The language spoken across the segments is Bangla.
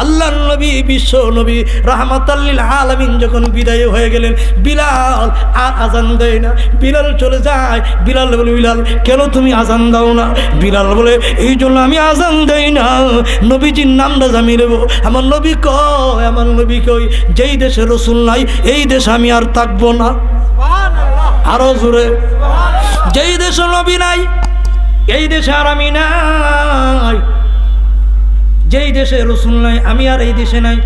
আল্লাহর নবী বিশ্ব নবী রাহমাতাল লিল আলামিন যখন বিদায় হয়ে গেলেন, বিলাল আর আজান দেয় না। বিলাল চলে যায়। বিলাল বলে, বিলাল কেন তুমি আজান দাও না? বিলাল বলে, এই জন্য আমি আজান দেই না, নবীজির নামটা আমি নেব। আমার নবী কয়, আমার নবী কই, যেই দেশে রসুল নাই এই দেশে আমি আর থাকবো না। আরো জোরে, যেই দেশে নবী নাই এই দেশে আর আমি নাই, যেই দেশে রসুল নাই আমি আর এই দেশে নাই।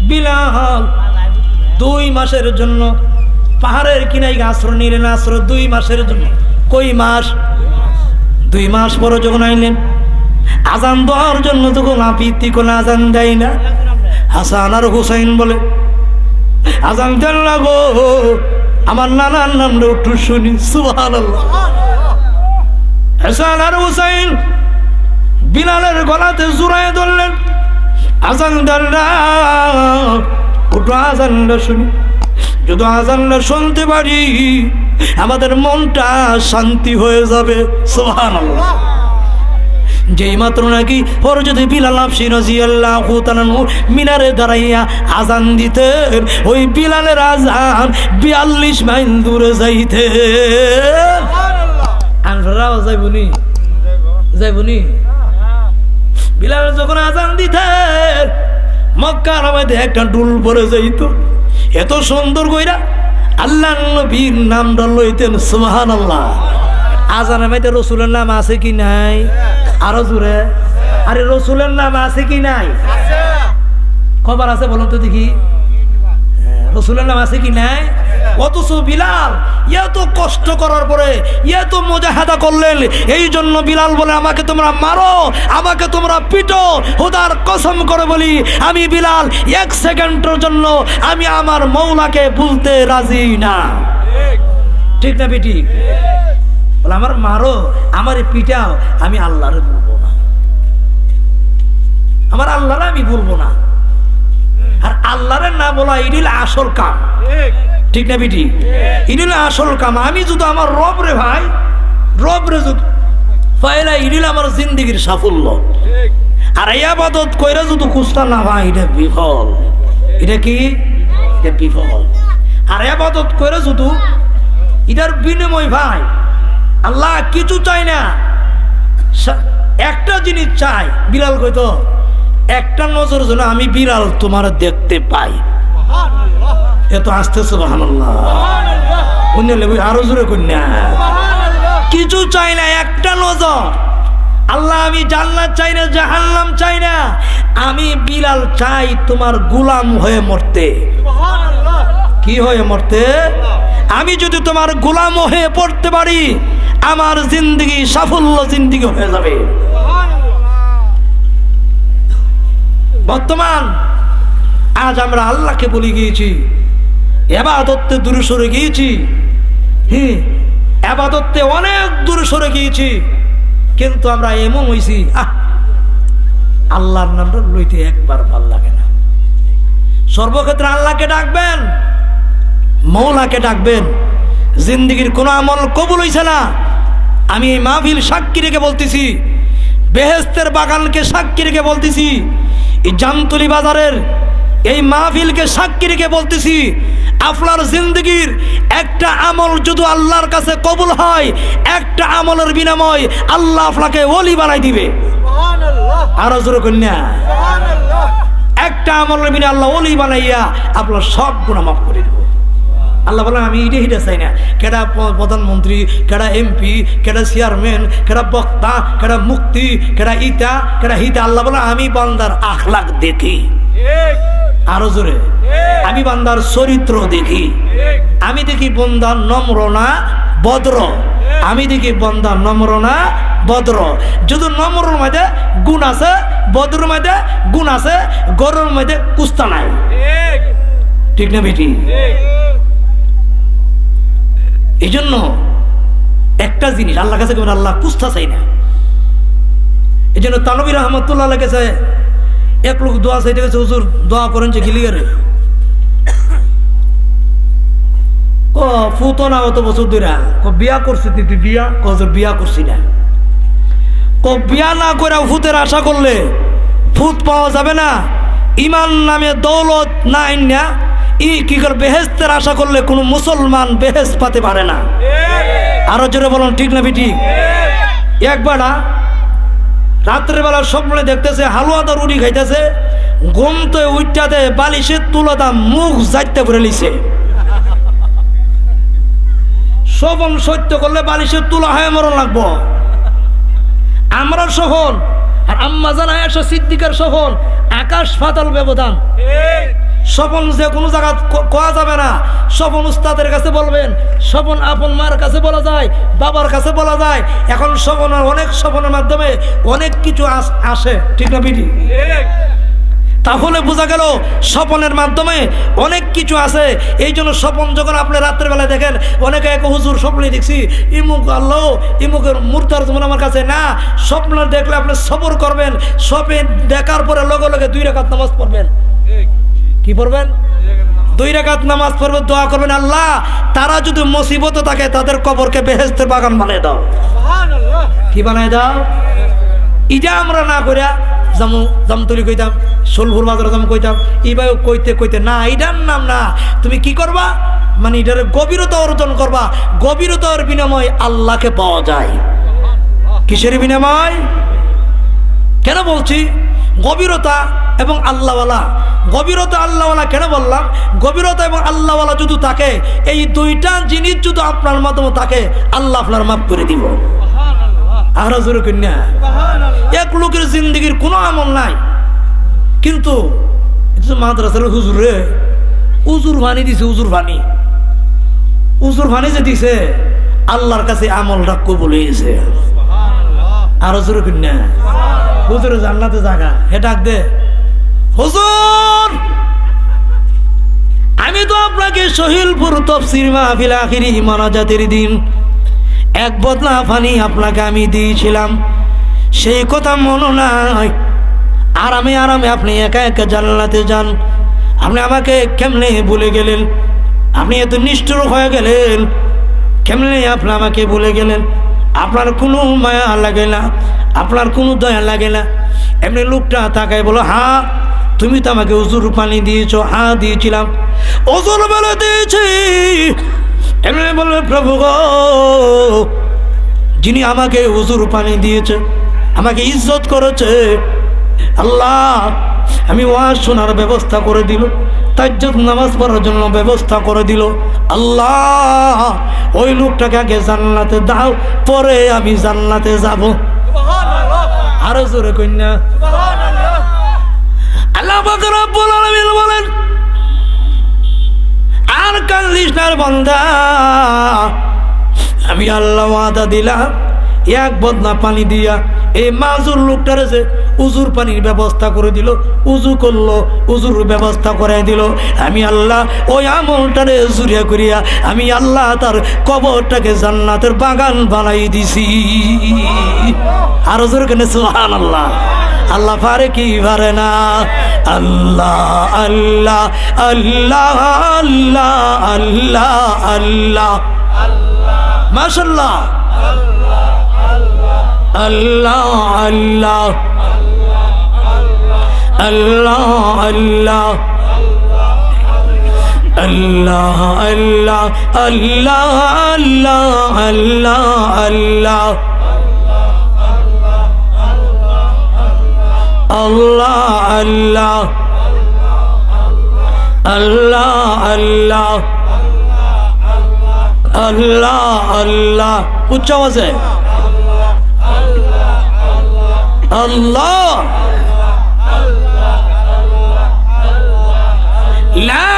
বিলাল 2 মাসের জন্য পাহাড়ের কিনাই আশ্রয় নিলেন, আশ্রয় 2 মাসের জন্য। কই মাস? 2 মাস পরে যখন আইলেন আজান দেওয়ার জন্য, তখন আপিতি কোনো আজান দেয় না। হাসান আর হুসাইন বলে, আজান দেন না গো, আমার নানার নামটা একটু শুনি। সুবহানাল্লাহ। হাসান আর হুসাইন বিলালের গলাতে জুড়ায় ধরলেন, আজান দেন না, একটু আজানটা শুনি। যদি আজানটা শুনতে পারি আমাদের মনটা শান্তি হয়ে যাবে। সুবহানাল্লাহ। যেই মাত্র নাকি হযরত বিলাল হাবশী রাদিয়াল্লাহু তাআলা মিনারে দাঁড়াইয়া আজান দিতেন, ওই বিলালের আজান 42 মাইল দূরে যাইতে। আনরাও যাইবনি, যাইবনি। বিলাল যখন আজান দিতেন মক্কার মধ্যে একটা ডুল পরে যাইত, এত সুন্দর কইরা আল্লাহর নবীর নামটা লইতেন। সুবহানাল্লাহ। আজানের মধ্যে রসুলের নাম আছে কি নাই? আরো জোরে, আরে রসুলের নাম আছে কি নাই? খবর আছে বলুন তো দেখি, রসুলের নাম আছে কি নাই? অথচ বিলাল এত কষ্ট করার পরে এত মুজাহাদা করলেন। এই জন্য বিলাল বলে, আমাকে তোমরা মারো, আমাকে তোমরা পিটো, খোদার কসম করে বলি আমি বিলাল 1 সেকেন্ডের জন্য আমি আমার মৌলাকে ভুলতে রাজি না। ঠিক না বেটি? বলে আমার মারো, আমারে পিটাও, আমি আল্লাহরে বলবো না, আমার আল্লাহরে আমি বলবো না। আর আল্লাহরে না বলা এটিল আসল কাম। ঠিক না বেটি? এটিল আসল কাম। আমি যদি আমার রব রে ভাই, রব রে যদি পাইলা, এটিল আমার জিন্দগির সাফল্য। আর ইবাদত কইরা যদি কুস্তা না ভাই, এটা বিফল। এটা কি? এটা বিফল। আর ইবাদত কইরা যদি এটার বিনিময় ভাই আল্লাহ কিছু চাই না, একটা জিনিস চাই। বিলাল কইতো, একটা নজর যেন আমি বিলাল তোমার দেখতে পাই। এত আসতে সুবহানাল্লাহ। আরো জোরে কন্যা, কিছু চাই না, একটা নজর। আল্লাহ আমি জান্নাত চাই না, জাহান্নাম চাই না, আমি বিলাল চাই তোমার গোলাম হয়ে মরতে। কি হয়ে মরতে? আমি যদি তোমার গোলাম হয়ে পড়তে পারি আমার জিন্দগি সাফল্য জিন্দগি হয়ে যাবে। বর্তমান আজ আমরা আল্লাহকে বলে গিয়েছি, ইবাদতে দূরে সরে গিয়েছি। ইবাদতে অনেক দূরে সরে গিয়েছি, কিন্তু আমরা এমন হইছি আল্লাহর নামটা লইতে একবার ভাল লাগে না। সর্বক্ষেত্রে আল্লাহকে ডাকবেন, মৌলাকে ডাকবেন। জিন্দগির কোন আমল কবুল হইছে না। আমি এই মাহফিল সাক্ষী রেখে বলতেছি, বেহেশতের বাগানকে সাক্ষী রেখে বলতেছি, এই জামতলি বাজারের এই মাহফিলকে সাক্ষী রেখে বলতেছি, আপনার জিন্দগির একটা আমল যদি আল্লাহর কাছে কবুল হয়, একটা আমলের বিনিময় আল্লাহ আপনাকে ওলি বানাই দিবে। আরো জোরে কন্যা, একটা আমলের বিনিময়ে আল্লাহ ওলি বানাইয়া আপনার সব গুনাহ মাফ করে দেব। আল্লাহ বলেন আমি এটা চাই না। কেডা প্রধানমন্ত্রী, কেডা এমপি, কেডা চেয়ারম্যান, কেডা বক্তা, কেডা মুক্তি, কেডা ইতা, কেডা হিতা। আল্লাহ বলেন আমি বান্দার আখলাক দেখি। আরো জোরে, আমি বান্দার চরিত্র দেখি। আমি দেখি বান্দার নম্র না ভদ্র, আমি দেখি বান্দা নম্র না ভদ্র। যদি নম্রর মধ্যে গুণ আছে, ভদ্রের মধ্যে গুণ আছে, গরুর মধ্যে কুস্তা নাই। ঠিক না বেটি? এই জন্য একটা জিনিস আল্লাহ কাছে কেমন, আল্লাহ কুস্তা চাই না। এই জন্য তানবী রহমতুল্লাহ কাছে এক লোক দোয়া চাইতে গেছে, হুজুর দোয়া করেন যে ক্লিয়ারে। ও ফুতো না অত বছর ধরে বিয়া করছি, তুই বিয়া কজর বিয়া করছি না। বিয়া না করে ফুতের আশা করলে ফুত পাওয়া যাবে না। ইমান নামে দৌলত না আইনা কি করে বেহেশতের আশা করলে কোনো মুসলমান বেহেশত পাতে পারে না। আরো জোরে বলুন ঠিক না বেটি? একবার রাত্রেবেলা স্বপ্নে দেখতেছে হালুয়াদা রুটি খাইতেছে, ঘুমতে উঠতে বালিশের তুলাদা মুখ যাইতে ভরে লিছে। স্বপন সত্য করলে বালিশের তুলা হয়ে মরণ লাগবো। আমরা সফল আর আম্মা জান আয়েশা সিদ্দিকার সফল আকাশ পাতাল ব্যবধান। স্বপন যে কোনো জায়গা কোয়া যাবে না। স্বপন উস্তাদের কাছে বলবেন, স্বপন আপন মার কাছে বলা যায়, বাবার কাছে বলা যায়। এখন স্বপনের অনেক স্বপনের মাধ্যমে অনেক কিছু আসে, ঠিক না বিধি? তাহলে বোঝা গেল স্বপনের মাধ্যমে অনেক কিছু আছে। এই জন্য স্বপন যখন আপনি রাত্রেবেলায় দেখেন, অনেকে এক হুজুর স্বপ্নে দেখছি ইমুক আল্লাহ ইমুকের মুর্তার যেমন আমার কাছে না। স্বপ্ন দেখলে আপনি সবর করবেন, স্বপ্নে দেখার পরে লগে লগে 2 রাকাত নামাজ পড়বেন। কি পড়বেন? 2 রাকাত নামাজ পড়বেন, দোয়া করবেন, আল্লাহ তারা যদি মুসিবতে থাকে তাদের কবরকে বেহেশতের বাগান বানিয়ে দাও। কি বানায় দাও? ইটা আমরা না করিয়া জামতলি কইতাম, সোলপুর বাজারে জাম কইতাম, ইবাই কইতে কইতে না, এটার নাম না। তুমি কি করবা? মানে এটার গভীরতা অর্জন করবা। গভীরতার বিনিময় আল্লাহকে পাওয়া যায়। কিসের বিনিময়? কেন বলছি গভীরতা এবং আল্লাহওয়ালা? গভীরতা আল্লাহওয়ালা কেন বললাম? গভীরতা এবং আল্লাহওয়ালা যদি থাকে, এই 2টা জিনিস যদি আপনার মাধ্যমে থাকে, আল্লাহ আপনার মাফ করে দিব। আরো জোরে কন্যা। এক লোকের জিন্দগির কোনো আমল নাই, কিন্তু মাদ্রাসার হুজুরে উজুর ভানি দিছে। উজুর ভানি যে দিছে, আল্লাহর কাছে আমলটা কবুল হয়েছে। আরো জোরে কন্যা। হুজুরে জান্নাতে জায়গা হে ডাক দে, হুজুর আমি তো আপনাকে সহিলপুর তাফসীর মাহফিল আখিরি মানাজাতের দিন 1 বদলা পানি আপনাকে আমি দিয়েছিলাম, সেই কথা মনে নাই? আরামে আরামে আপনি একা একা জান্নাতে যান। আপনি আমাকে কেমনে ভুলে গেলেন? আপনি এত নিষ্ঠুর হয়ে গেলেন কেমনে? আপনি আমাকে ভুলে গেলেন। আপনার কোনো মায়া লাগে না, আপনার কোনো দয়া লাগে না। এমনি লোকটা তাকায় বলো, হ্যাঁ তুমি তো আমাকে উজুর পানি দিয়েছো। হ্যাঁ দিয়েছিলাম। ওজুর বেলা দিয়েছি। এমনি বলবে, প্রভু গো, যিনি আমাকে উজুর পানি দিয়েছে, আমাকে ইজ্জত করেছে, আল্লাহ আমি ওয়াজ শোনার ব্যবস্থা করে দিল, তাজ্জুদ নামাজ পড়ার জন্য ব্যবস্থা করে দিল। আল্লাহ ওই লোকটাকে আগে জান্নাতে দাও, পরে আমি জান্নাতে যাব। আরো জোরে কন্যা। আল্লাহ পাক রব্বুল আলামিন বলেন, আর কান্দিস না বান্দা, আমি আল্লাহ ওয়াদা দিলাম 1 বদনা পানি দিয়া এই মাজুর লোকটার যে উজুর পানির ব্যবস্থা করে দিল, উজু করলো, উজুর ব্যবস্থা করে দিল, আমি আল্লাহ ওই আমলটারে জুরিয়া করিয়া আমি আল্লাহ তার কবরটাকে জান্নাতের বাগান বানাই দিছি। আর জোর কেন সুবহানাল্লাহ। আল্লাহ পারে কি পারে না? আল্লাহ আল্লাহ আল্লাহ আল্লাহ আল্লাহ আল্লাহ মাশাআল্লাহ। আল্লাহ আল্লাহ আল্লাহ আল্লাহ আল্লাহ আল্লাহ আল্লাহ আল্লাহ আল্লাহ আল্লাহ আল্লাহ আল্লাহ আল্লাহ আল্লাহ উচ্চ আওয়াজে আল্লাহ লা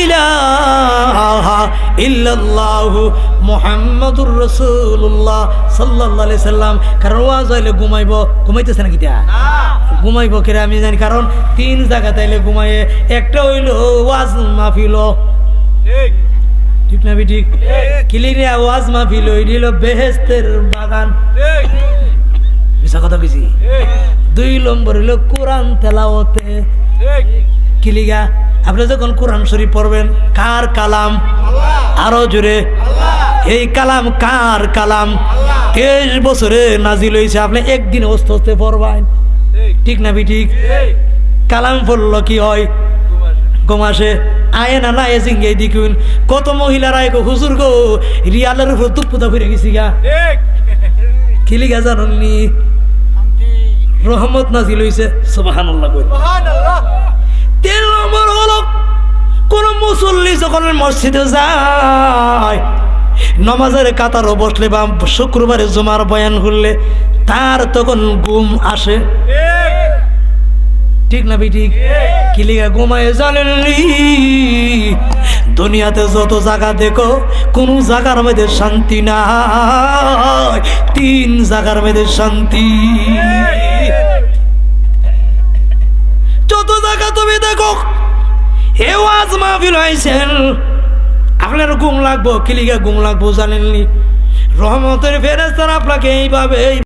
ইলাহা ইল্লাল্লাহু মুহাম্মাদুর রাসূলুল্লাহ সাল্লাল্লাহু আলাইহি সাল্লাম। কারণ ওয়াজ হইলে ঘুমাইতেছে নাকি? ঘুমাইবো কেরে আমি জানি, কারণ 3 জায়গা তাইলে ঘুমায়ে। একটা হইল ওয়াজ মাহফিল, ঠিক না? ঠিক। কিলিরিয়া ওয়াজ মাহফিল হইল বেহেশতের বাগান, মিছা কথা কইছি। 2 নম্বর হইল কোরআন তেলাওয়াতে। কিলিগা আপনি যখন কোরআন শরীফ পড়বেন, কার কালাম? আরো জোরে। এই কালাম কার কালাম? 23 বছরে নাজিল হয়েছে, আপনি একদিন হস্তে হস্তে পড়বেন, ঠিক না? ঠিক। কালাম পড়লো কি হয়? ঘুম আসে। আয়ে না না এসিঙ্গে দেখুন কত মহিলারা গো হুজুর গো রিয়ালের উপর দুপুতা ফিরে গেছি গা। কিলি গা জানি রহমত নাজিল হইছে। সুবহানাল্লাহ। 3 নম্বর হলো কোন মুসল্লি যখন মসজিদে যায়, নামাজের কাতারও বসলে বা শুক্রবারে জুমার বয়ান করলে তার তখন ঘুম আসে। ঠিক না ঠিক? কিলিগা ঘুমায় জানেননি? দুনিয়াতে যত জায়গা দেখো কোন জায়গার মধ্যে শান্তি নাই, 3 জায়গার মধ্যে শান্তি। যত জায়গা তুমি দেখো এ ওয়াজ মাহফিল হয়েছেন, আপনার ঘুম লাগবো। কিলিগা ঘুম লাগবো জানেননি? রহমতের ফেরেশতারা আপনাকে এইভাবে